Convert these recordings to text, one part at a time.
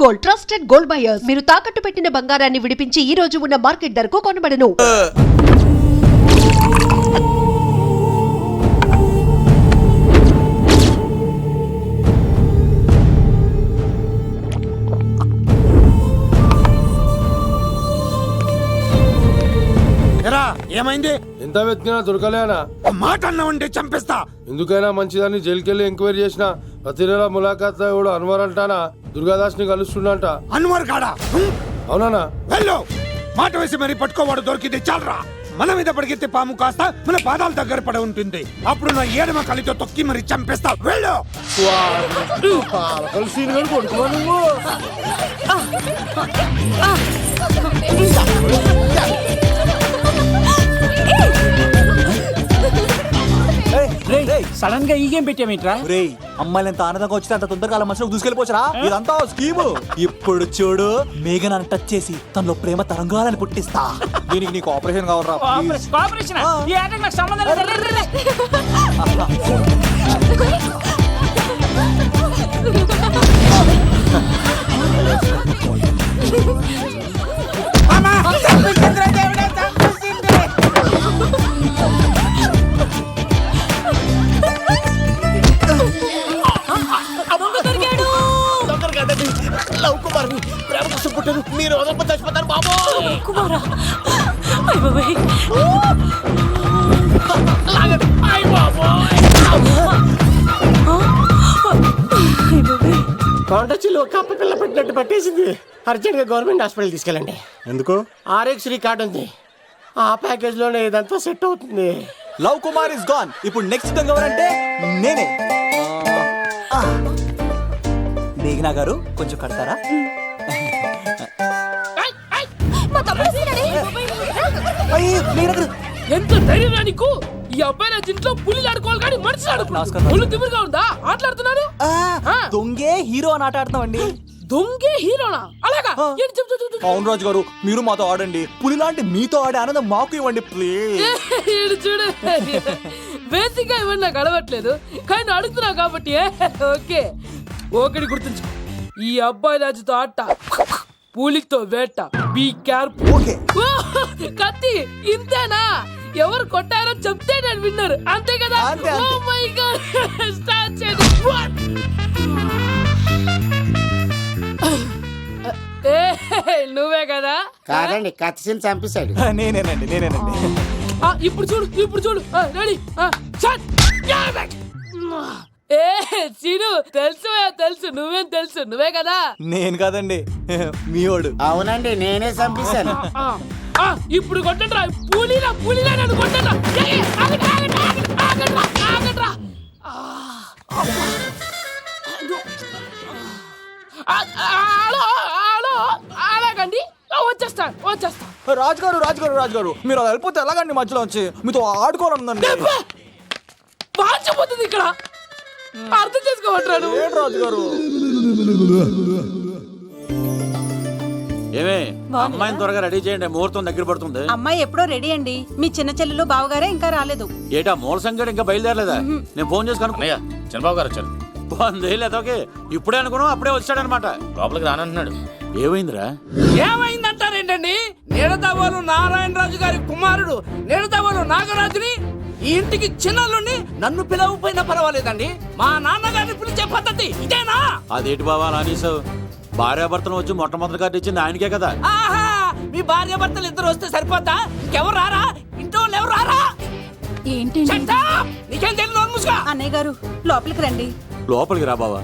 Gold trusted gold buyers మీరు తాకట్టు పెట్టిన బంగారాన్ని విడిపించి ఈ రోజు ఉన్న మార్కెట్ ధరకు కొనబడను. ఏమైంది? ఎంత వెతికినా దొరకలేనా? మాట అన్నావంటే చంపేస్తా. ఎందుకైనా మంచిదాన్ని జైలుకెళ్ళి ఎంక్వైరీ చేసిన ప్రతి నెల ములాఖాత్ కూడా అన్వర్ అంటానా దుర్గాదాస్ ని కలుస్తుండంట. అన్వర్ కాడా? అవునా? వెళ్ళు, మాట వేసి మరి పట్టుకోవాడు దొరికింది చాలరా. మన మీద పడిగితే పాము కాస్త మన పాదాల దగ్గర పడి ఉంటుంది. అప్పుడు నా ఏడమ కలితో తొక్కి మరి చంపేస్తా. వెళ్ళు. సడన్ గా ఈ గేమ్ పెట్టామేంట్రా? రేయ్, అమ్మాయిలు ఎంత ఆనందంగా వచ్చితే అంత తొందరగా అలా మనసులోకి దూసుకెళ్ళిపోవచ్చురా. ఇదంతా స్కీము. ఇప్పుడు చూడు, మేఘన్ అని టచ్ చేసి తనలో ప్రేమ తరంగాలని పుట్టిస్తా. దీనికి నీకు ఆపరేషన్ కావాలరా? ఆపరేషన్ ఈ ఆటకి నాకు సంబంధం లేదు. మీరు చచ్చిపోతారు బాబు. కొండచిల్లు కప్ప పిల్ల పెట్టినట్టు పట్టేసింది. అర్జెంట్ గా గవర్నమెంట్ హాస్పిటల్ తీసుకెళ్ళండి. ఎందుకు? ఆర్ఎక్స్ కార్డ్ ఉంది, ఆ ప్యాకేజ్ లోనే ఇదంతా సెట్ అవుతుంది. Love Kumar is gone. ఇప్పుడు నెక్స్ట్ దొంగ ఎవరంటే నేనే. మేఘనా గారు కొంచెం కడతారా? ఎంత ధైర్యం నీకు? ఈ అబ్బాయి నా ఇంట్లో పులిలు ఆడుకోవాలి కానీ మనిషి ఆడుకున్నాడు. పులి తిమ్మిరిగా ఉందా? ఆటలాడుతున్నారు. దొంగే హీరో అని ఆట ఆడుతున్నామండి. దొంగే హీరోనా? అలాగా? అవును రాజు గారు, మీరు మాతో ఆడండి. పులి లాంటి మీతో ఆడే ఆనందం మాకు ఇవ్వండి ప్లీజ్. చూడు, బేసిక్ గా ఇవన్నీ నాకు అడవట్లేదు, కానీ అడుగుతున్నావు కాబట్టి ఓకే. ఒకటి గుర్తుంచు, ఈ అబ్బాయి రాజుతో ఆట, పులితో వేట. Be careful. కత్తి ఇంతేనా? ఎవరు కొట్టారో చెప్తే నేను విన్నారు, అంతే కదా? ఓ మై గాడ్, స్టార్ట్ చేయండి. నువ్వే కదా? కాదండి, కత్తిని చంపేశాడు. నేనేనండి. ఇప్పుడు చూడు. రెడీ? చీను, తెలుసు నువ్వేం తెలుసు, నువ్వే కదా? నేను కాదండి, మీవాడు. అవునండి, నేనే చంపేశాను. ఇప్పుడు కొట్టండి రా, పూలీలా నన్ను కొట్టండి. అలాగండి, వచ్చేస్తా. రాజుగారు మీరు అలా వెళ్ళిపోతే ఎలాగండి? మధ్యలో వచ్చి మీతో ఆడుకోవాలనుందండి. బాగుపోతుంది ఇక్కడ, అర్థం చేసుకోమంటాడు. రాజుగారు ఏమే, అమ్మాయిని త్వరగా రెడీ చేయండి, ముహూర్తం దగ్గర పడుతుంది. అమ్మాయి ఎప్పుడో రెడీ అండి. మీ చిన్న చెల్లెలు బావగారే ఇంకా రాలేదు. ఏటా మూల సంగతి ఇంకా బయలుదేరలేదా? నేను ఫోన్ చేసి కనుక్కున్నాయా? చంద్రబాబు గారు వచ్చారు. లేదోకే, ఇప్పుడే అనుకున్నాం, అప్పుడే వచ్చాడనమాట. లోపలికి రానంటున్నాడు. ఏమైందిరా? ఏమైందంటారేంటండి? నిడదవోలు నారాయణరాజు గారి కుమారుడు నిడదవోలు నాగరాజుని ఈ ఇంటికి చిన్నల్లుండి నన్ను పిలవకపోయినా పర్వాలేదండి, మా నాన్నగారిని పిలిచే పద్ధతి ఇదేనా? అదేంటి బాబా నానీసావు? భార్యాభర్తలు వచ్చి మొట్టమొదటి కార్డు ఇచ్చింది ఆయనకే కదా. ఆహా, మీ భార్యాభర్తలు ఇద్దరు వస్తే సరిపోద్దా? ఇంకెవరు రారా? ఇంట్లో ఎవరు రారా? ఏంటి నీకేం తెలియదు ముసుగా. అన్నయ్య గారు లోపలికి రండి. లోపలికి రా బావా,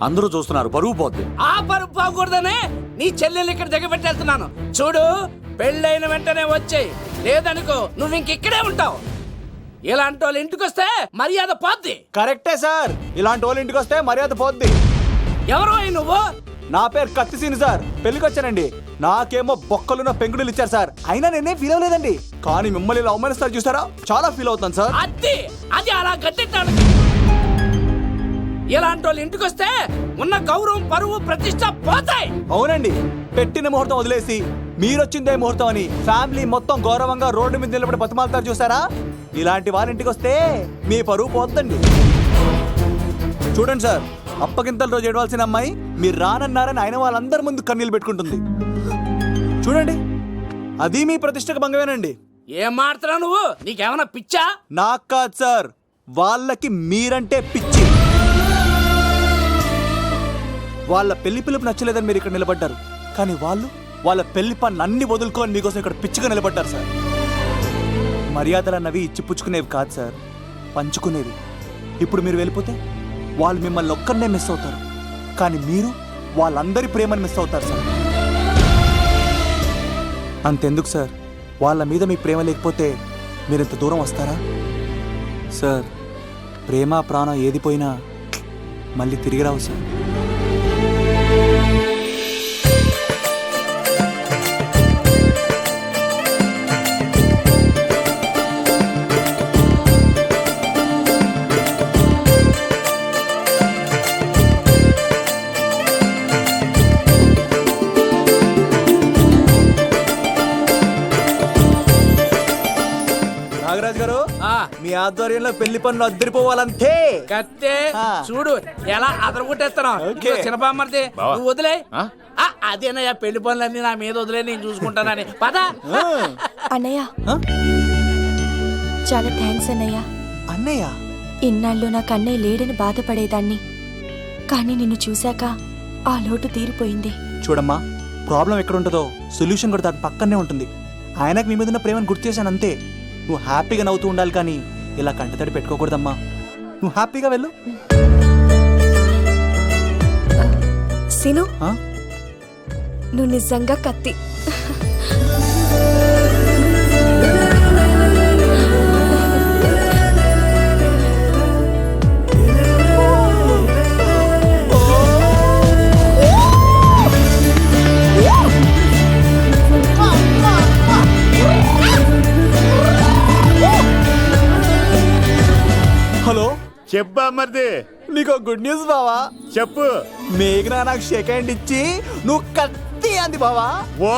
అందరూ చూస్తున్నారు, పరువు పోద్ది. ఆ పరువు పోకూడదనే నీ చెల్లెలు ఇక్కడ దిగబెట్టి వెళ్తున్నాను. చూడు, పెళ్ళైన వెంటనే వచ్చేయి, లేదనుకో నువ్వు ఇంకెక్కడే ఉంటావు. ఇలాంటి వాళ్ళు ఇంటికి వస్తే మర్యాద పోద్ది. కరెక్టే సార్, ఇలాంటి వాళ్ళ ఇంటికి వస్తే మర్యాద పోద్ది. ఎవరు నువ్వు? నా పేరు కత్తిసీని సార్, పెళ్లికి వచ్చానండి. నాకేమో బొక్కలున్న పెంకుడులు ఇచ్చారు సార్, అయినా నేనే ఫీల్ అవ్వలేదండి. కానీ మిమ్మల్ని ఇలా అవమానిస్తారు చూసారా, చాలా ఫీల్ అవుతాను సార్. అది అలా గట్టెట్టాడు. ఇలాంటి వాళ్ళు ఇంటికి వస్తే ఉన్న గౌరవం, పరువు, ప్రతిష్ట పోతాయి. అవునండి, పెట్టిన ముహూర్తం వదిలేసి మీరొచ్చిందే ముహూర్తం అని ఫ్యామిలీ మొత్తం గౌరవంగా రోడ్డు మీద నిలబడి బతిమాలుతారు చూసారా, ఇలాంటి వారింటికి వస్తే మీ పరువు పోతుందండి. చూడండి సార్, అప్పగింతల రోజు ఏడవాల్సిన అమ్మాయి మీరు రానన్నారని ఆయన వాళ్ళందరి ముందు కన్నీళ్ళు పెట్టుకుంటుంది. చూడండి, అది మీ ప్రతిష్టకు భంగమేనండి. ఏం మాడుతున్నావు నువ్వు? నీకేమన్నా పిచ్చా? నాకు కాదు సార్, వాళ్ళకి మీరంటే పిచ్చి. వాళ్ళ పెళ్లి పిలుపు నచ్చలేదని మీరు ఇక్కడ నిలబడ్డారు, కానీ వాళ్ళు వాళ్ళ పెళ్లి పనులు అన్ని వదులుకొని మీకోసం ఇక్కడ పిచ్చిగా నిలబడ్డారు సార్. మర్యాదలు అన్నవి ఇచ్చిపుచ్చుకునేవి కాదు సార్, పంచుకునేవి. ఇప్పుడు మీరు వెళ్ళిపోతే వాళ్ళు మిమ్మల్ని ఒక్కరినే మిస్ అవుతారు, కానీ మీరు వాళ్ళందరి ప్రేమను మిస్ అవుతారు సార్. అంతెందుకు సార్, వాళ్ళ మీద మీ ప్రేమ లేకపోతే మీరు ఇంత దూరం వస్తారా సార్? ప్రేమ ప్రాణం ఏది పోయినా మళ్ళీ తిరిగి రావు సార్. నాగరాజ్ గారు, మీ ఆధ్వర్యంలో పెళ్లి పనులు అద్దరిపోవాలంతే. కత్తే చూడు ఎలా అదరగొట్టేస్తాను. ఓకే. చిన్నపామర్ది నువ్వు వదిలే. అదేనయ్యా పెళ్లి పనులన్నీ నా మీద వదిలే, నేను చూసుకుంటానని. పద. అన్నయ్య, చాలా థ్యాంక్స్ అన్నయ్య. అన్నయ్య, ఇన్నాళ్ళు నాకు అన్నయ్య లేడని బాధపడేదాన్ని, కానీ నిన్ను చూశాక ఆ లోటు తీరిపోయింది. చూడమ్మా, ప్రాబ్లం ఎక్కడ ఉంటుందో సొల్యూషన్ కూడా దాని పక్కనే ఉంటుంది. ఆయనకు మీ మీద ఉన్న ప్రేమను గుర్తు చేశాను అంతే. నువ్వు హ్యాపీగా నవ్వుతూ ఉండాలి, కానీ ఇలా కంటతడి పెట్టుకోకూడదమ్మా. నువ్వు హ్యాపీగా వెళ్ళు. సిను, నువ్వు నిజంగా కత్తి. హలో, చెప్పా మరిది. నీకు గుడ్ న్యూస్ బావా. చెప్పు. మేఘనా నాకు షేక్ హ్యాండ్ ఇచ్చి నువ్వు కత్తి అంది బావా.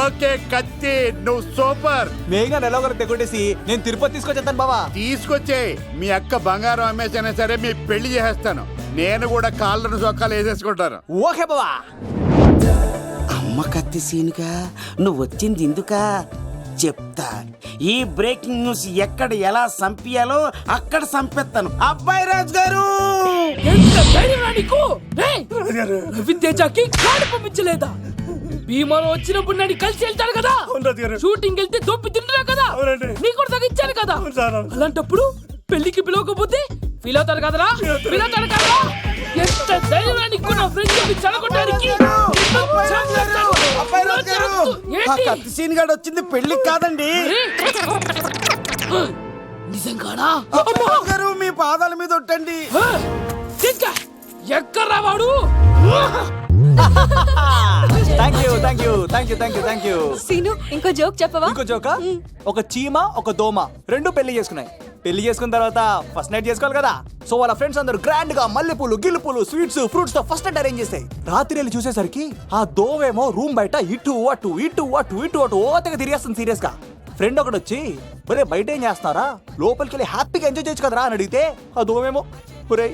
ఓకే కత్తి, నువ్వు సూపర్. మేఘనా ఎలా ఒకరు తెగొట్టేసి నేను తిరుపతి తీసుకొచ్చేస్తాను బావా. తీసుకొచ్చే మీ అక్క బంగారం అమ్మేసైనా సరే మీ పెళ్లి చేసేస్తాను. నేను కూడా కాళ్ళను చొక్కాలు వేసేసుకుంటాను. ఓకే బావా. అమ్మ కత్తి సీనుగా నువ్వు వచ్చింది ఎందుకా చెప్తా. ఈ బ్రేకింగ్ న్యూస్ ఎక్కడ ఎలా సంపియాలో అక్కడ సంపెత్తాను. అబ్బాయి రాజు గారు, విద్యకి కాడు పంపించలేదా? భీమాలో వచ్చినప్పుడు నన్ను కలిసి వెళ్తాను కదా, షూటింగ్ వెళ్తే దొప్పి తింటున్నా కదా, నీకు కూడా తగ్గించాను కదా. అలాంటప్పుడు పెళ్లికి పిలవకపోతే ఫీల్ అవుతారు కదరా, ఫీల్ అవుతారు కదరా. ఎంత ధైర్యాన్ని నా ఫ్రెండ్స్ చెడగొట్టడానికి. కత్తి సీన్ గాడు వచ్చింది పెళ్లికి కాదండి. నిజంగానా? గారు మీ పాదాల మీద ఒట్టండి. ఎక్కడ్రా వాడు? Thank you. సీను, ఇంకో జోక్ చెప్పవా? ఇంకో జోకా? ఒక చీమ ఒక దోమ రెండు పెళ్లి చేసుకున్నాయి. పెళ్లి చేసుకున్న తర్వాత ఫస్ట్ నైట్ చేసుకోవాలి కదా. సో వాళ్ళ ఫ్రెండ్స్ అందరూ గ్రాండ్ గా మల్లెపూలు, గిల్లుపూలు, స్వీట్స్, ఫ్రూట్స్ తో ఫస్ట్ నైట్ అరేంజ్ చేస్తాయి. రాత్రి వెళ్ళి చూసేసరికి ఆ దోవేమో రూమ్ బయట ఇటు అటు ఓతగా తిరిగేస్తుంది సీరియస్ గా. ఫ్రెండ్ ఒకటి వచ్చి, ఒరే బయట ఏం చేస్తున్నారా, లోపలికి వెళ్ళి హ్యాపీగా ఎంజాయ్ చేయొచ్చు కదరా అని అడిగితే ఆ దోవేమో, ఒరే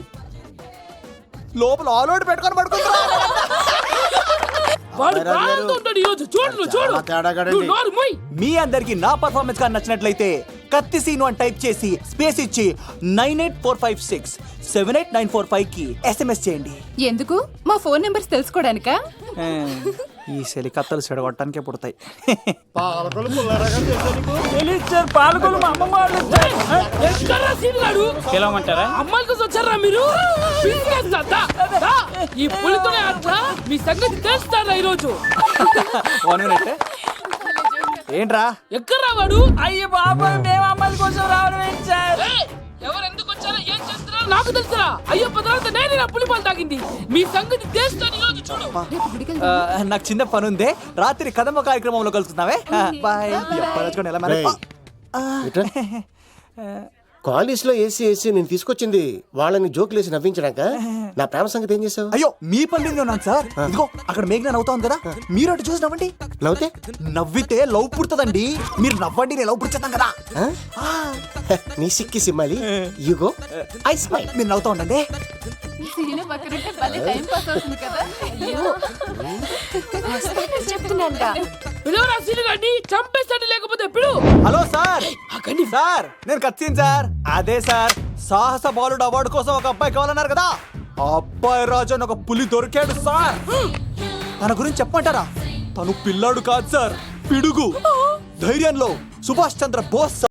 లోపల ఆల్ అవుట్ పెట్టుకొని పడుకుంటా. మీ అందరికి నా పర్ఫార్మెన్స్ గా నచ్చినట్లయితే కత్తి సీను అని టైప్ చేసి స్పేస్ ఇచ్చి 9845678945 కి SMS చేయండి. ఎందుకు? మా ఫోన్ నెంబర్స్ తెలుసుకోవడానికా? ఈ సెలికత్తలు చెడగొట్టడానికే పుడతాయి. పిలవమంటారా? అమ్మాయిల కోసం వచ్చారా మీరు? ఈ పులితోనే అట్లా మీ సంగతి తెలుస్తారా ఈరోజు? 1 minute. ఏంట్రా ఎక్కడ రావాడు? అయ్యో బాబా, మేము అమ్మాయిల కోసం రావడం ఏంటి సార్? ఎవరు ఎందుకు వచ్చారో ఏం చేస్తున్నారో నాకు తెలుసురా. అయ్యో తర్వాత నేను నా పులిపాలు తాగింది. మీ సంగతి తెలుస్తాను ఈరోజు. చూడు, నాకు చిన్న పని ఉంది, రాత్రి కదమ్మ కార్యక్రమంలో కలుస్తున్నావే. బాయ్. కాలేజ్ లో ఏసీ నేను తీసుకొచ్చింది వాళ్ళని జోకులేసి నవ్వించడాక. నా ప్రేమ సంగతి ఏం చేసావు? అయ్యో మీ పనులు ఉన్నాను సార్. ఇదిగో అక్కడ మేఘన నవ్వుతాం కదా, మీరు అటు చూసి నవ్వండి. నవ్వితే లవ్ పుడుతుందండి. మీరు నవ్వండి, నేను లవ్ పుడిచేద్దాం కదా. నీ సిక్కి సిమ్మాలి. యుగో ఐ స్మైల్. మీరు నవ్వుతా ఉండండి. సీను పక్కనుంటే భలే టైం పాస్ అవుతుంది కదా. వస్తానని చెప్తున్నానుగా. పిలువరా సీను గారిని, చంపేస్తాడు లేకపోతే పిలు. హలో సార్, సార్ నేను కత్తిన్ సార్. అదే సార్, సాహస బాలుడు అవార్డు కోసం ఒక అబ్బాయి కావాలన్నారు కదా, ఆ అబ్బాయి రాజు అని ఒక పులి దొరికాడు సార్. తన గురించి చెప్పమంటారా? తను పిల్లాడు కాదు సార్, పిడుగు. ధైర్యంలో సుభాష్ చంద్ర బోస్ సార్.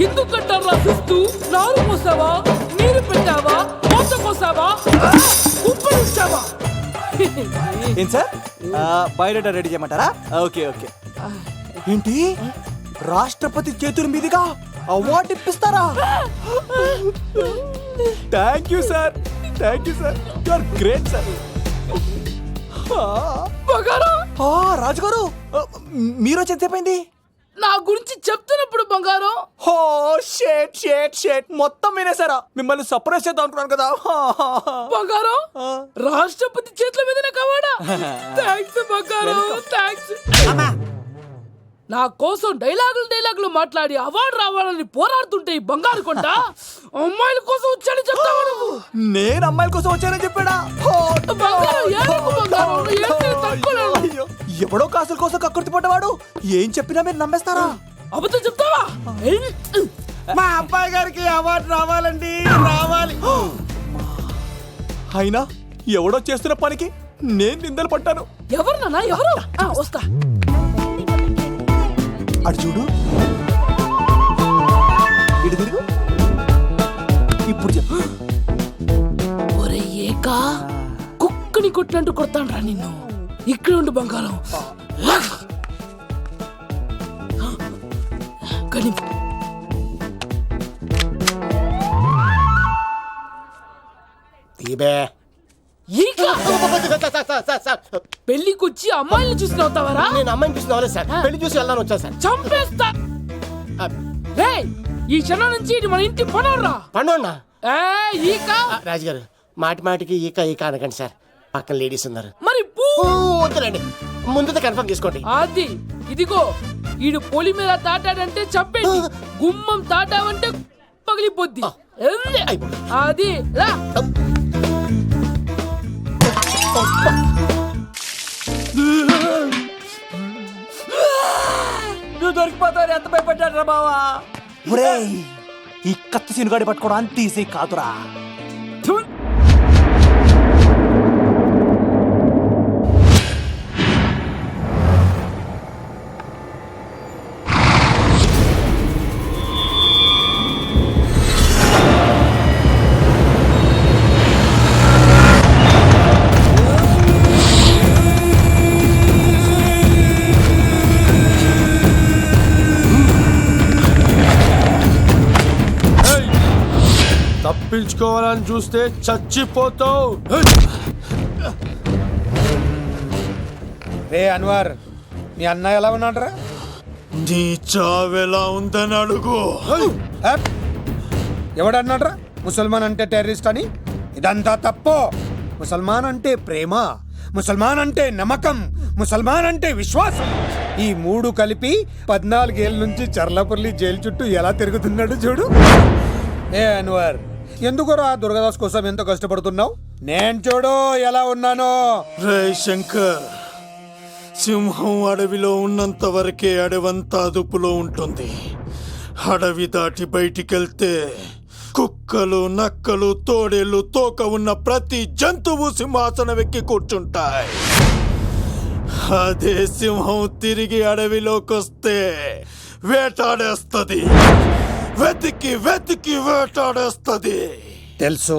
ఎందుకు కట్టారు రాసిస్తూ? నారు పోసావా, నీరు పెట్టావా, కోత కోసావా, కుప్పలు ఇచ్చావా? ఏం సార్, బయోడేటా రెడీ చేయమంటారా? Okay okay. ఏంటి, రాష్ట్రపతి చేతుల మీదుగా అవార్డు ఇప్పిస్తారా? Thank you sir, thank you sir, you are great sir. రాజుగారు, మీరు వచ్చేసేపోయింది. నా గురించి చెప్తున్నప్పుడు బంగారం. హో షేట్ షేట్ షేట్, మొత్తం వినేసారా? మిమ్మల్ని సర్ప్రైజ్ చేద్దాం అనుకున్నాను కదా. బంగారం, రాష్ట్రపతి చేతుల మీదనే కావాడా? థ్యాంక్స్ బంగారం, థ్యాంక్స్. నా కోసం డైలాగులు మాట్లాడి అవార్డు రావాలని పోరాడుతుంటే ఈ బంగారు కొండ అమ్మాయిల కోసం వచ్చాడని చెప్తావా నువ్వు? నేను అమ్మాయిల కోసం వచ్చానని చెప్పాడా? బంగారం, ఏడుపు బంగారం, ఏడుపు తక్కువలేదు. అయ్యో, ఎవడో కాసుల కోసం కక్కుర్తి పడ్డవాడు ఏం చెప్పినా మీరు నమ్మేస్తారా? అబద్ధం చెప్తావా? మా అబ్బాయి గారికి అవార్డు రావాలండి, రావాలి. అయినా ఎవడో చేస్తున్న పనికి నేను నిందలు పడ్డాను. ఎవరు నాన్న, ఎవరు? వస్తా. అటు చూడు, ఇటు తిరుగు. ఇప్పుడు చెప్పు. ఒరే ఏకా, కుక్కని కొట్టినట్టు కొడతాను రా నిన్ను. ఇక్కడ ఉండు బంగారం. కానీ పెళ్లికొచ్చి అమ్మాయిని చూసి నవ్వుతావరా? నేను అమ్మాయిని చూసి నవ్వలేదు సార్, పెళ్లి చూసి వెళ్దాను వచ్చా సార్. చంపేస్తా. ఈ క్షణం నుంచి ఇది మన ఇంటి పనోడ్రా. పండున్నా ఈకా రాజుగారు, మాటి మాటికి ఈక అనకండి సార్, పక్కన లేడీస్ ఉన్నారు. మరి వద్దులేండి, ముందు కన్ఫర్మ్ చేసుకోండి. అది ఇదిగో, ఈడు పొలి మీద తాటాడంటే చంపేది, గుమ్మం తాటావంటే పగిలిపోద్ది. అది రా. నువ్వు దొరికిపోతావు, ఎంత భయపడ్డారా బావా? ఈ కత్తి సీనుగాడి పట్టుకోవడం అంత ఈజీ కాదురా. తప్పించుకోవాలని చూస్తే చచ్చిపోతావు. రే అన్వర్, మీ అన్న ఎలా ఉన్నాడరా? నీ చావెలా ఉందని అడుగు. ఎవడన్నాడ్రా ముసల్మాన్ అంటే టెర్రరిస్ట్ అని? ఇదంతా తప్పు. ముసల్మాన్ అంటే ప్రేమ, ముసల్మాన్ అంటే నమ్మకం, ముసల్మాన్ అంటే విశ్వాసం. ఈ మూడు కలిపి 14 ఏళ్ళ నుంచి చర్లపల్లి జైలు చుట్టూ ఎలా తిరుగుతున్నాడు చూడు. ఏ అన్వర్, ఎందుకురా దుర్గాదాస్ కోసం ఎంతో కష్టపడుతున్నావు? నేను చూడు ఎలా ఉన్నానో. రే శంకర్, సింహం అడవిలో ఉన్నంత వరకే అడవంతా అదుపులో ఉంటుంది. అడవి దాటి బయటికెళ్తే కుక్కలు, నక్కలు, తోడేళ్లు, తోక ఉన్న ప్రతి జంతువు సింహాసనం ఎక్కి కూర్చుంటాయి. అదే సింహం తిరిగి అడవిలోకి వస్తే వేటాడేస్తుంది. వెతికి వెతికి వేటాడేస్తుంది. తెలుసు,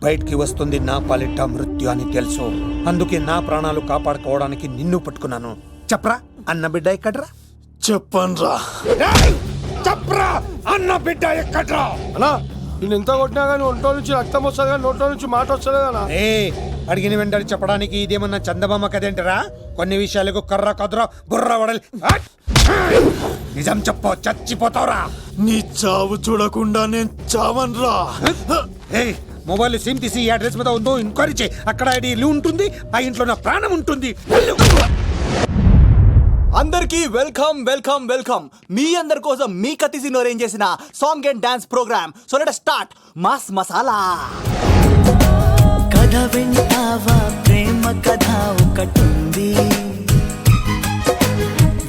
బయటికి వస్తుంది నా పాలిట మృత్యు అని తెలుసు. అందుకే నా ప్రాణాలు కాపాడుకోవడానికి నిన్ను పట్టుకున్నాను. చెప్పరా అన్న బిడ్డ ఎక్కడ్రా? చెప్పన్రా. చెప్పరా అన్న బిడ్డ ఎక్కడ్రా? అన్నా నేను ఎంత కొట్టినా కానీ ఒంట్లో నుంచి రక్తం వస్తుంది కానీ నోట్లో నుంచి మాట వస్తలేదు అన్నా. అడిగిన వెంటనే చెప్పడానికి ఇదేమన్నా చందమామ కదేంటరా? కొన్ని విషయాలకు కర్ర కదురా బుర్ర వడలి. నిజం చెప్పు, చచ్చిపోతావురా. నీ చావు చూడకుండా నేను చావన్రా. మొబైల్ సిమ్ తీసి ఈ అడ్రస్ మీద ఉందో ఎంక్వైరీ చేయి. అక్కడ ఐడి ఇల్లు ఉంటుంది, ఆ ఇంట్లో నా ప్రాణం ఉంటుంది. అందరికీ వెల్కమ్ వెల్కమ్ వెల్కమ్. మీ అందరి కోసం మీ కత్తి సీన్ అరేంజ్ చేసిన song and dance program. So let start mass masala. కథ వింటావా, ప్రేమ కథ ఒకటుంది,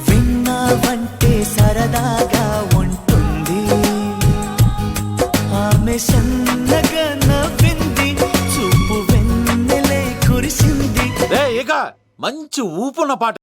విన్నావంటే సరదాగా ఉంటుంది. ఆమె సన్నగా నవ్వింది, చూపు వెన్నెలై కురిసింది. ఇక మంచి ఊపున్న పాట.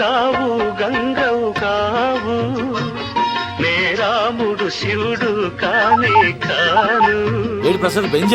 కావు గంగవు కావు, నే రాముడు శివుడు కానే కాను. ప్రసాద్ బెంజ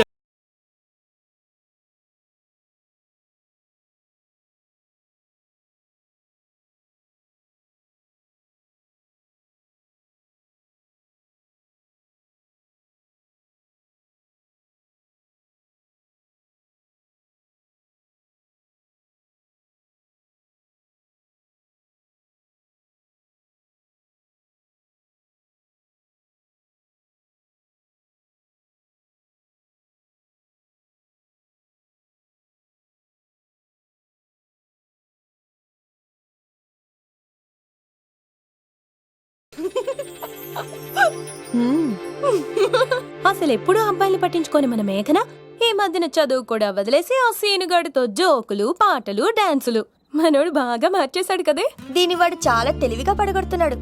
అసలు ఎప్పుడు అబ్బాయిలు పట్టించుకొని మన మేఘన ఈ మధ్యన చదువు కూడా వదిలేసి ఆ సీనుగాడితో జోకులు పాటలు డాన్సులు. మనోడు బాగా మార్చేశాడు కదే. దీని వాడు చాలా తెలివిగా పడగొడుతున్నాడు.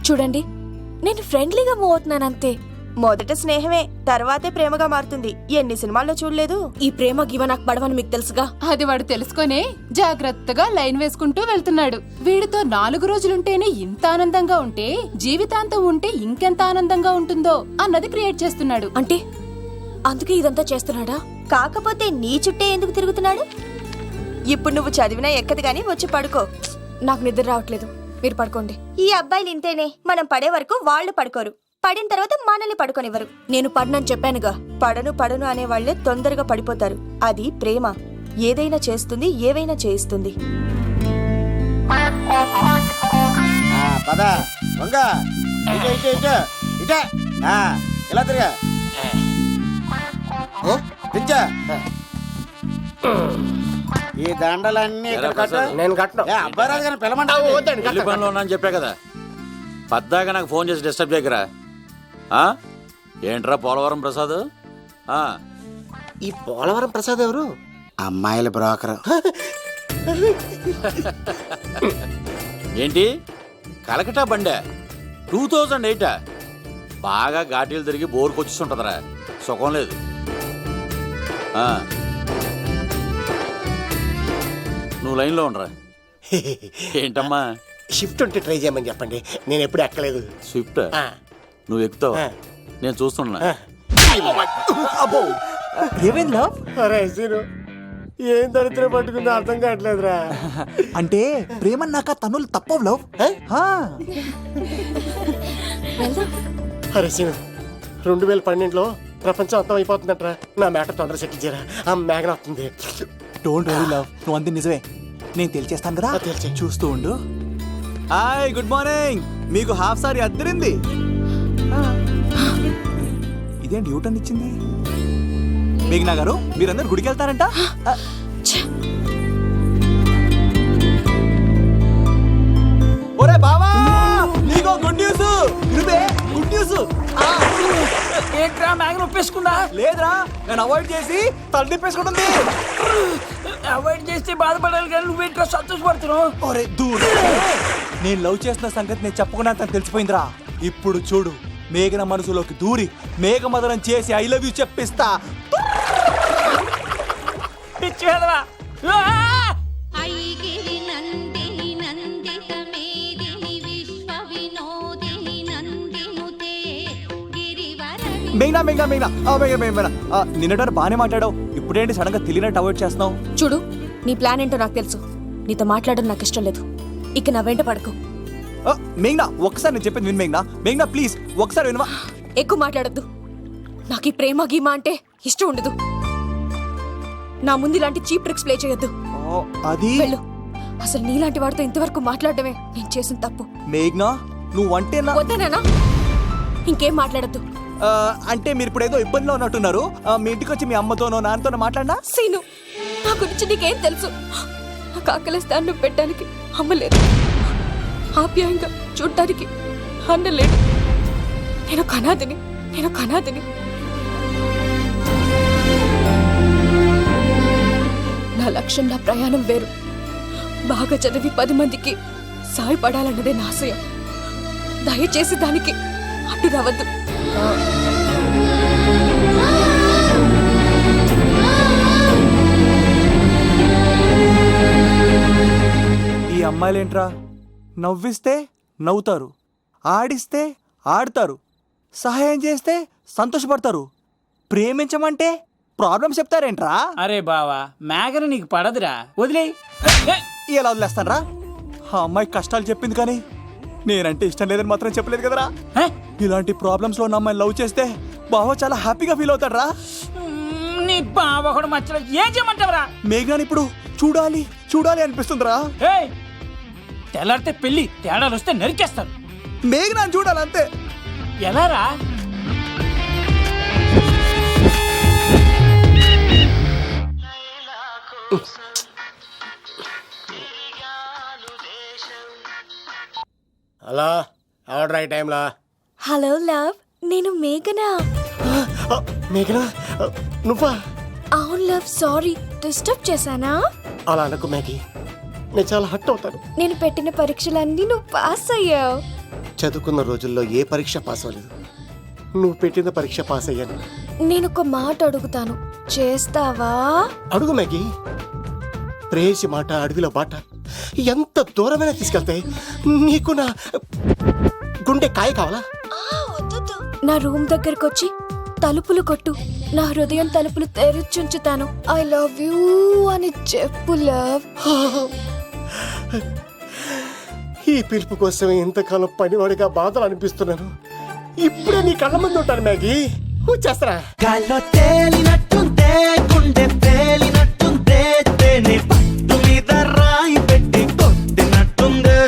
చూడండి, నేను ఫ్రెండ్లీగా మూవ్ అవుతున్నాను అంతే. మొదట స్నేహమే, తర్వాతే ప్రేమగా మారుతుంది. ఎన్ని సినిమాల్లో చూడలేదు? ఈ ప్రేమ గివ నాకు పడవని మీకు తెలుసుగా. అది వాడు తెలుసుకొనే జాగ్రత్తగా లైన్ వేసుకుంటూ వెళ్తున్నాడు. వీడితో 4 రోజులుంటేనే ఇంత ఆనందంగా ఉంటే జీవితాంతం ఉంటే ఇంకెంత ఆనందంగా ఉంటుందో అన్నది క్రియేట్ చేస్తున్నాడు. అంటే అందుకే ఇదంతా చేస్తున్నాడా? కాకపోతే నీ చుట్టే ఎందుకు తిరుగుతున్నాడు? ఇప్పుడు నువ్వు చదివినా ఎక్కదు గాని వచ్చి పడుకో. నాకు నిద్ర రావట్లేదు, మీరు పడుకోండి. ఈ అబ్బాయిలు ఇంతేనే, మనం పడే వరకు వాళ్ళు పడుకోరు, పడిన తర్వాత మనల్ని పడుకోనివ్వరు. నేను పడనని చెప్పానుగా. పడను అనే వాళ్లే తొందరగా పడిపోతారు. అది ప్రేమ, ఏదైనా చేస్తుంది, ఏవైనా చేయిస్తుంది. ఇలా తిరిగా ఈ దండలన్నీ నేను కట్టను. అబ్బాయి రాజు గారిని పిలమంటాను. చెప్పా కదా, పద్దాగా నాకు ఫోన్ చేసి డిస్టర్బ్ చేయకరా. ఏంట్రా పోలవరం ప్రసాద్? ఈ పోలవరం ప్రసాద్ ఎవరు? అమ్మాయిల బ్రోకర్. ఏంటి కలకటా బండే 2008? బాగా ఘాటీలు తిరిగి బోర్కు వచ్చేస్తుంటదరా, సుఖం లేదు. నువ్వు లైన్లో ఉండరా. ఏంటమ్మా? షిఫ్ట్ ఉంటే ట్రై చేయమని చెప్పండి, నేను ఎప్పుడు ఎక్కలేదు. స్విఫ్ట్ నువ్వు ఎక్కుతావు, నేను చూస్తున్నా. ఏమైందా? ఏం దరిద్రం పట్టుకుందో అర్థం కావట్లేదురా. అంటే ప్రేమ నాక తనులు తప్పవు లవ్. అరే సీను, 2012లో ప్రపంచం అంతం అయిపోతుందంటరా. నా మ్యాటర్ తొందర సెటిల్ చేయరా. ఆ మేఘన వస్తుంది. డోంట్ వరీ లవ్, నువ్వు అంది నిజమే. నేను తెలిచేస్తాను కదా, చూస్తూ ఉండు. Hi, good morning. మీకు హాఫ్ సారీ అద్దరింది. ఇదేంటి యూటర్న్ ఇచ్చింది? మేఘనా గారు, మీరందరూ గుడికి వెళ్తారంట? ఒరే బావా, నీకో గుడ్ న్యూస్. ఇరుబే గుడ్ న్యూస్. ఏంట్రా మ్యాగ్ నొప్పేసుకుందా? లేదురా, నేను అవాయిడ్ చేసి తల తిప్పేసుకుంటుంది. అవాయిడ్ చేస్తే బాధపడాలి కానీ నువ్వేంట్రా సంతోషపడుతున్నావు? ఒరే దూర్, నేను లవ్ చేస్తున్న సంగతి నేను చెప్పకుండా తనకు తెలిసిపోయిందిరా. ఇప్పుడు చూడు, మేఘన మనసులోకి దూరి మేఘమదనం చేసి ఐ లవ్ యూ చెప్పిస్తా. పిచ్చివేదవా. మేఘనా మేఘనా మేఘనా మేఘనా, నిన్నటారు బాగానే మాట్లాడావు, ఇప్పుడేంటి సడన్ గా తెలియనట్టు అవాయిడ్ చేస్తున్నావు? చూడు, నీ ప్లాన్ ఏంటో నాకు తెలుసు. నీతో మాట్లాడడం నాకు ఇష్టం లేదు. ఇక నా వెంట పడకు. మేఘనా, ఒక్కసారి నేను చెప్పేది విను. మేఘనా మేఘనా ప్లీజ్ ఒకసారి వినవా? ఎక్కువ మాట్లాడద్దు. నాకు ఈ ప్రేమ గీమా అంటే ఇష్టం ఉండదు. నా ముందు ఇలాంటి చీప్ ట్రిక్స్ ప్లే చేయొద్దు. అది వెళ్ళు. అసలు నీలాంటి వాడితో ఇంతవరకు మాట్లాడటమే నేను చేసిన తప్పు. మేఘనా నువ్వంటే వద్దనేనా? ఇంకేం మాట్లాడద్దు. అంటే మీరు ఇప్పుడు ఏదో ఇబ్బందిలో ఉన్నట్టున్నారు. మీ ఇంటికి వచ్చి మీ అమ్మతోనో నాన్నతోనో మాట్లాడినా? సీను, నా గురించి నీకేం తెలుసు? నాకు ఆకలిస్తే అన్నం పెట్టడానికి అమ్మలేదు, ఆప్యాయంగా చూడటానికి అన్నలేడు. నేను కనాదిని. నా లక్ష్యం, నా ప్రయాణం వేరు. బాగా చదివి 10 మందికి సాయపడాలన్నదే నా ఆశయం. దయచేసి దానికి అడ్డు రావద్దు. ఈ అమ్మాయిలేంట్రా, నవ్విస్తే నవ్వుతారు, ఆడిస్తే ఆడతారు, సహాయం చేస్తే సంతోషపడతారు, ప్రేమించమంటే ప్రాబ్లం చెప్తారేంట్రా? అరే బావా, మేఘన నీకు పడదురా, వదిలే. ఎలా వదిలేస్తానరా? ఆ అమ్మాయి కష్టాలు చెప్పింది కానీ నేనంటే ఇష్టం లేదని మాత్రం చెప్పలేదు కదరా. ఇలాంటి ప్రాబ్లమ్స్ లో ఉన్న అమ్మాయిని లవ్ చేస్తే బావ చాలా హ్యాపీగా ఫీల్ అవుతాడరా. నీ బావ కూడా మచ్చలో ఏం చేయమంటావరా? మేఘనాని ఇప్పుడు చూడాలి చూడాలి అనిపిస్తుందిరా. తెల్లారితే పెళ్లి, తేడాలు వస్తే నరికేస్తారు. మేఘనాని చూడాలంతే. ఎలారా? అలా ఆర్డర్ అయ్యే టైంలా. హలో లవ్, నేను మేఘనా. మేఘనా, నువ్వా? అవును లవ్, సారీ డిస్టర్బ్ చేశానా? అలా అనకు మ్యాగీ, నేను చాలా హర్ట్ అవుతాను. నేను పెట్టిన పరీక్షలన్నీ నువ్వు పాస్ అయ్యావు. చదువుకున్న రోజుల్లో ఏ పరీక్ష పాస్ అవ్వలేదు. నువ్వు పెట్టిన పరీక్ష పాస్ అయ్యాను. నేను ఒక మాట అడుగుతాను, చేస్తావా? అడుగు మ్యాగీ. ప్రేయసి మాట అడవిలో బాట ఎంత దూరమైనా తీసుకెళ్తాయి. నీకు నా గుండె కాయ కావాలా? నా రూమ్ దగ్గరకు వచ్చి తలుపులు కొట్టు, నా హృదయం తలుపులు తెరిచుంచుతాను. ఐ లవ్ యూ అని చెప్పు లవ్. ఈ పిలుపు కోసం ఇంతకాలం పనివాడిగా బాధలు అనిపిస్తున్నాను. ఇప్పుడే నీ కళ్ళ ముందు ఉంటాను మ్యాగీ. చేస్తారా? గాల్లో తేలినట్టుందే, గుండె తేలినట్టుందే, తేనె పట్టు మీద రాయి పెట్టి కొట్టినట్టుందే,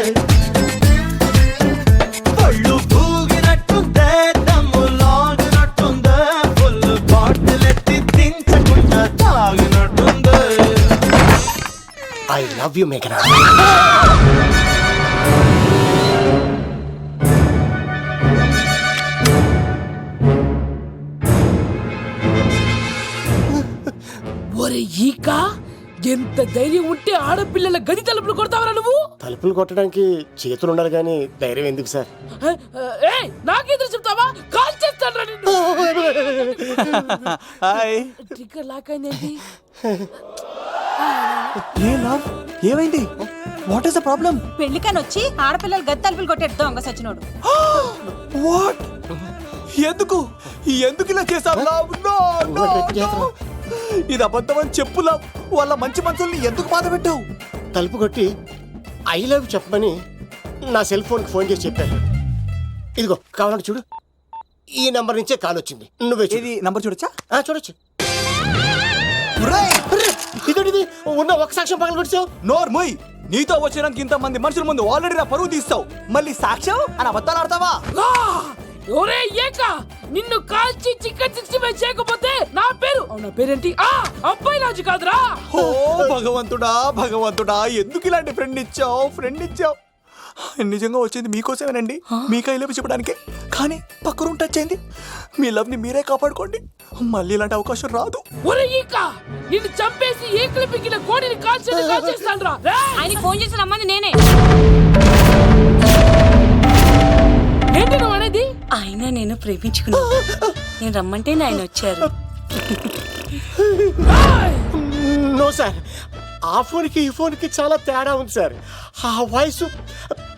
పళ్ళు పూగినట్టుందే, దమ్ము లాగినట్టుందే, ఫుల్ బాటిల్ ఎత్తి దించకుండా తాగినట్టుందే. ఐ లవ్ యూ మేఘనా. ఒరే ఈక, ఎంత ధైర్యం ఉంటే ఆడపిల్లల గది తలుపులు కొడతావరా నువ్వు? తలుపులు కొట్టడానికి చేతులు ఉండాలి కానీ ధైర్యం ఎందుకు సార్? నాకెదురు చెప్తావా? కాల్ చేస్తాను నిన్ను. ట్రిగ్గర్ లాక్ అయిందేంటి? ఏమైంది? What is the problem? పెళ్లికని వచ్చి ఆడపిల్లలు గది తలుపులు కొట్టే దొంగ సచ్చినోడు. వాట్? ఎందుకు ఇలా చేశారు? ఇది అబద్ధం అని చెప్పు లవ్. వాళ్ళ మంచి మనసుల్ని ఎందుకు బాధ పెట్టావు? తలుపు కొట్టి ఐ లవ్ చెప్పమని నా సెల్ ఫోన్కి ఫోన్ చేసి చెప్పాను. ఇదిగో కావాలంటే చూడు. ఈ నంబర్ నుంచే కాల్ వచ్చింది. నువ్వే ఇది నంబర్ చూడొచ్చా? చూడొచ్చు. ఇదేంటిది? ఉన్న ఒక సాక్ష్యం పగల కొట్టావు. నోర్మోయ్, నీతో వచ్చినాక ఇంతమంది మనుషుల ముందు ఆల్రెడీ నా పరువు తీస్తావు, మళ్ళీ సాక్ష్యం అని అబద్ధాలు ఆడతావా? ఒరే ఏక, నిన్ను కాల్చి చికెన్ 65 చేయకపోతే నా పేరేంటి? అబ్బాయి రాజు కాదురా. ఓ భగవంతుడా భగవంతుడా, ఎందుకు ఇలాంటి ఫ్రెండ్ ఇచ్చావు? నిజంగా వచ్చింది మీకోసమేనండి, మీ కైలో చెప్పడానికే. కానీ పక్క రూమ్ టచ్ అయింది. మీ లవ్ ని మీరే కాపాడుకోండి, మళ్ళీ ఇలాంటి అవకాశం రాదు. ఒరే ఈక, నిన్ను చంపేసి ఏకలు పిగిన కోడిని కాల్చేస్తాను రా. ఆయనకి ఫోన్ చేసి రమ్మని నేనే. ఏంటి నువ్వు అనేది? ఆయన నేను ప్రేమించుకున్నా, నేను రమ్మంటే ఆయన వచ్చారు. నో సార్, ఆ ఫోన్కి ఈ ఫోన్కి చాలా తేడా ఉంది సార్. ఆ వాయిస్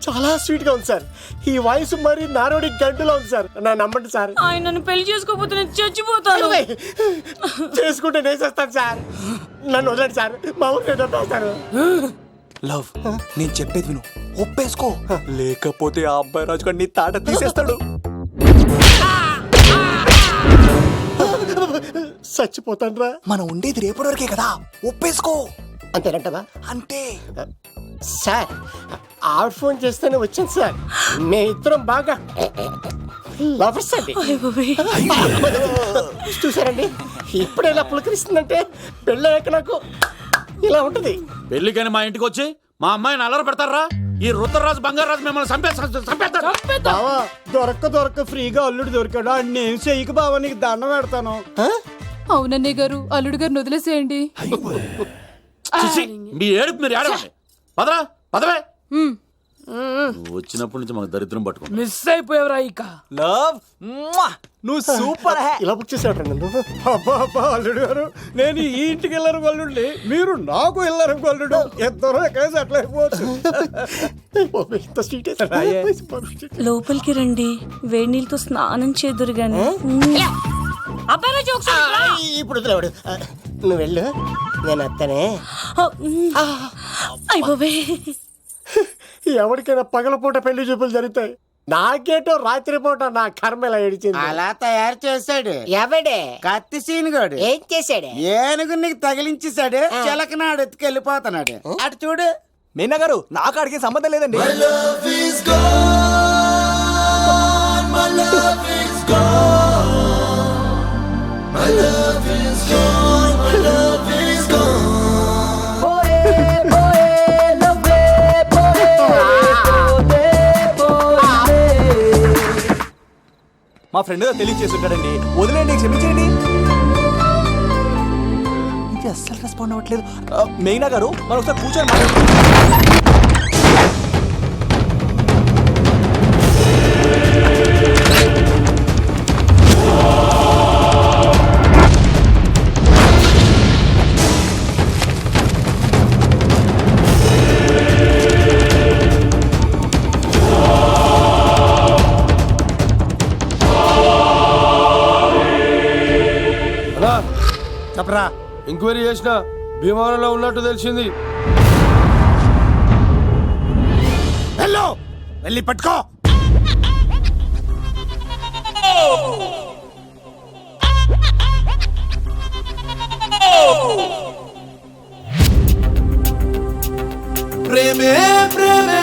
చాలా స్వీట్ గా ఉంది సార్. ఈ వాయిస్ మరి నారోడి గంటలో ఉంది సార్. నా నమ్మండి సార్. ఆయన నన్ను పెళ్లి చేసుకోకపోతే నేను చచ్చిపోతాను. చేసుకుంటే నేను చేస్తాను సార్. నన్ను వదలండి సార్, మా ఊరు చంపేస్తాను. లవ్, నేను చెప్పేది విను, ఒప్పేసుకో, లేకపోతే ఆ అబ్బాయి రాజు గారు నీ తాట తీసేస్తాడు. చచ్చిపోతాను రా. మనం ఉండేది రేపటి వరకే కదా, ఒప్పేసుకో. అంతేనంటవా? అంటే సార్, ఆవిడ ఫోన్ చేస్తేనే వచ్చాను సార్. మే ఇద్దరం బాగా లవర్స్ అండి. చూసారండి, ఇప్పుడు ఇలా పులకరిస్తుందంటే పెళ్ళయ్యాక నాకు ఇలా ఉంటుంది. పెళ్లికని మా ఇంటికి వచ్చి మా అమ్మాయిని అల్లరి పెడతారా? ఈ రుద్రరాజు బంగారాజు మిమ్మల్ని చంపేస్తారు. బావా, దొరక్క ఫ్రీగా అల్లుడు దొరికాడు. నేను చెయ్యికి బావా నీకు దండం పెడతాను. అవునన్నయ్య గారు, అల్లుడు గారిని వదిలేసేయండి. మీ ఏడుపు మీరు ఏడవండి. పదవే. నువ్వు వచ్చినప్పటి నుంచి మాకు దరిద్రం పట్టుకో. మిస్ అయిపోయావురా ఈక. లవ్, నువ్వు సూపర్. ఇలా బుక్ చేసాడు నన్ను. అబ్బా అల్లుడు గారు, నేను ఈ ఇంటికి వెళ్ళరు గల్లుండి, మీరు నాకు వెళ్ళరు గల్లుడు. ఇద్దరు ఎక్కడైతే అట్లా అయిపోవచ్చు. లోపలికి రండి, వేడి నీళ్ళతో స్నానం చేదురు గాని. ఇప్పుడు వదిలేవాడు. నువ్వు వెళ్ళు, నేను అత్తనే. ఎవరికైనా పగలపూట పెళ్లి చూపులు జరుగుతాయి, నాకేటో రాత్రిపూట నా కర్మ ఇలా ఏడిచింది. అలా తయారు చేశాడు ఎవడే? కత్తి సీనుగాడు. ఏం చేశాడు? ఏనుగు నీకు తగిలించేశాడు, చిలకనాడు ఎత్తుకెళ్ళిపోతున్నాడు. అటు చూడు. మీనా గారు, నాకు అడిగే సంబంధం లేదండి. మా ఫ్రెండ్ తెలియచేస్తుంటాడండి, వదిలేండి, క్షమించండి. ఇది అస్సలు రెస్పాండ్ అవ్వట్లేదు. మెయినా గారు, మనం ఒకసారి కూర్చొని చెప్పరా. ఎంక్వైరీ చేసిన భీమవరంలో ఉన్నట్టు తెలిసింది. హలో, వెళ్ళి పట్టుకో. ప్రేమే ప్రేమే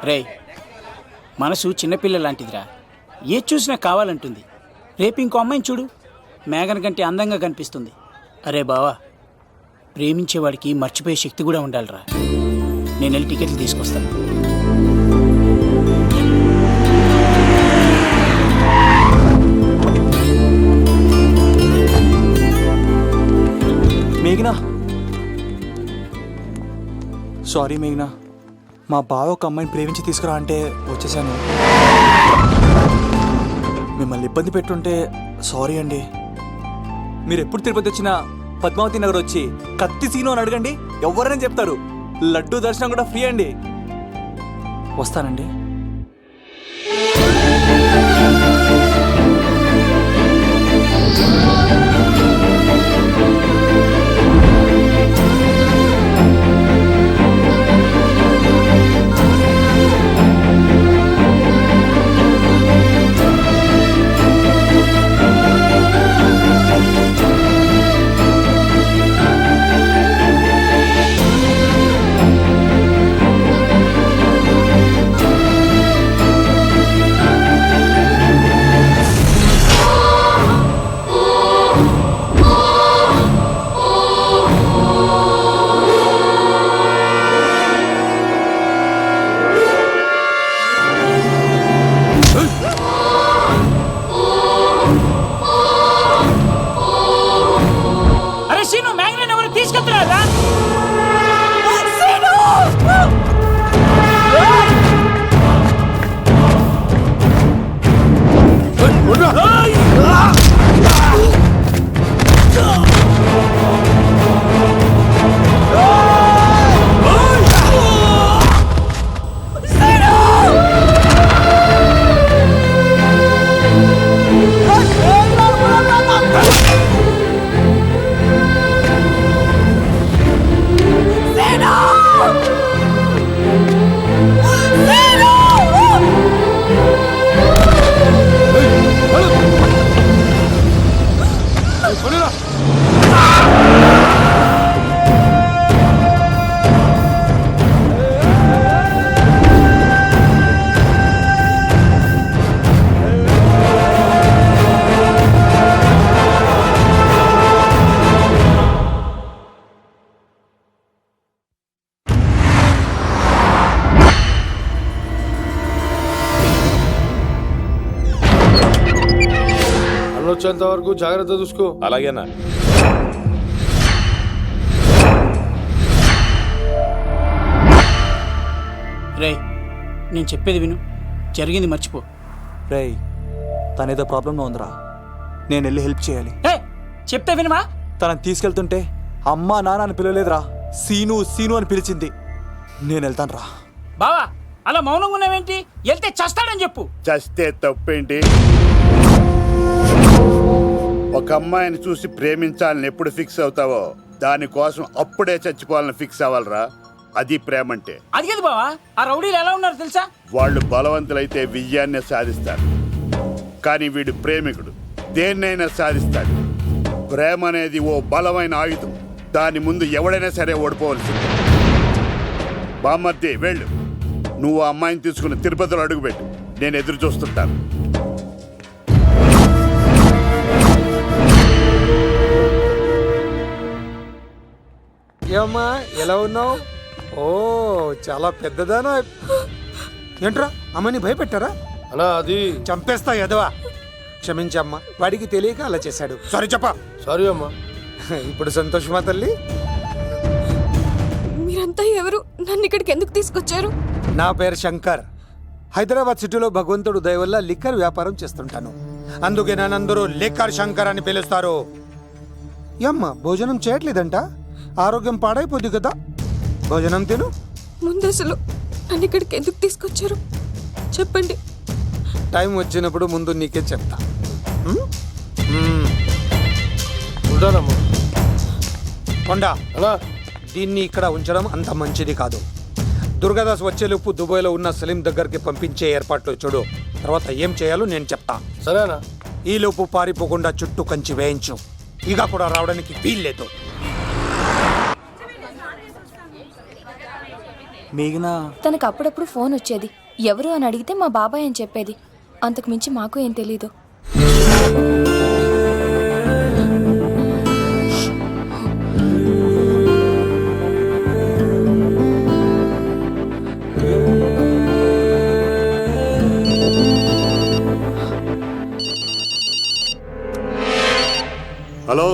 రే, మనసు చిన్నపిల్ల లాంటిదిరా, ఏది చూసినా కావాలంటుంది. రేపు ఇంకో అమ్మాయిని చూడు, మేఘన కంటే అందంగా కనిపిస్తుంది. అరే బావా, ప్రేమించేవాడికి మర్చిపోయే శక్తి కూడా ఉండాలిరా. నేను వెళ్ళి టికెట్లు తీసుకొస్తాను. మేఘనా, సారీ మేఘనా, మా బావ ఒక అమ్మాయిని ప్రేమించి తీసుకురా అంటే వచ్చేసాను. మిమ్మల్ని ఇబ్బంది పెట్టుంటే సారీ అండి. మీరు ఎప్పుడు తిరుపతి వచ్చినా పద్మావతి నగర్ వచ్చి కత్తి సీను అని అడగండి, ఎవరైనా చెప్తారు. లడ్డూ దర్శనం కూడా ఫ్రీ అండి. వస్తానండి. వచ్చేంత వరకు జాగ్రత్త చూసుకో. అలాగేనా? రేయ్ నేను చెప్పేది విను, జరిగింది మర్చిపో. రేయ్ తనేదో ప్రాబ్లంలో ఉందిరా, నేను వెళ్ళి హెల్ప్ చేయాలి. చెప్తే వినమా? తనని తీసుకెళ్తుంటే అమ్మా నాన్న అని పిలవలేదురా, సీను సీను అని పిలిచింది. నేను వెళ్తాను రా. బావా అలా మౌనంగా ఉన్నావేంటి? వెళ్తే చస్తాడని చెప్పు. చస్తే తప్పేంటి? ఒక అమ్మాయిని చూసి ప్రేమించాలని ఎప్పుడు ఫిక్స్ అవుతావో దానికోసం అప్పుడే చచ్చిపోవాలని ఫిక్స్ అవ్వాలరా. అది ప్రేమంటే. అది కదా బావా, ఆ రౌడీలు ఎలా ఉన్నారు తెలుసా? వాళ్ళు బలవంతులైతే విజయాన్ని సాధిస్తారు, కానీ వీడు ప్రేమికుడు దేన్నైనా సాధిస్తాడు. ప్రేమ అనేది ఓ బలమైన ఆయుధం, దాని ముందు ఎవడైనా సరే ఓడిపోవలసింది. బామ్మర్ది వెళ్ళు, నువ్వు ఆ అమ్మాయిని తీసుకుని తిరుపతిలో అడుగుపెట్టు, నేను ఎదురు చూస్తుంటాను. ఏమ్మా ఎలా ఉన్నావు? ఓ చాలా పెద్దదానా. ఏంట్రా అమ్మని భయపెట్టారా? అన్నా అది చంపేస్తా ఎదవా. క్షమించమ్మా, వాడికి తెలియక అలా చేశాడు. సారీ చెప్పా. సారీ అమ్మా. ఇప్పుడు సంతోషమా తల్లి? మీరంతా ఎవరు? నన్ను ఇక్కడికి ఎందుకు తీసుకొచ్చారు? నా పేరు శంకర్. హైదరాబాద్ సిటీలో భగవంతుడు దయ వల్ల లిక్కర్ వ్యాపారం చేస్తుంటాను, అందుకే నన్నందరూ లిక్కర్ శంకర్ అని పిలుస్తారు. ఏమ్మా భోజనం చేయట్లేదంట? ఆరోగ్యం పాడైపోద్ది కదా, భోజనం తిను. ముందు అసలు నన్ను ఇక్కడికి ఎందుకు తీసుకొచ్చారు చెప్పండి. టైం వచ్చినప్పుడు ముందు నీకే చెప్తా. కొండా దీన్ని ఇక్కడ ఉంచడం అంత మంచిది కాదు. దుర్గాదాస్ వచ్చేలోపు దుబాయ్లో ఉన్న సలీం దగ్గరికి పంపించే ఏర్పాట్లు చూడు, తర్వాత ఏం చేయాలో నేను చెప్తా. సరేనా? ఈలోపు పారిపోకుండా చుట్టూ కంచి వేయించు, ఇక కూడా రావడానికి వీల్లేదు. మేఘనా తనకు అప్పుడప్పుడు ఫోన్ వచ్చేది, ఎవరు అని అడిగితే మా బాబాయ్ అని చెప్పేది. అంతకు మించి మాకు ఏం తెలీదు. హలో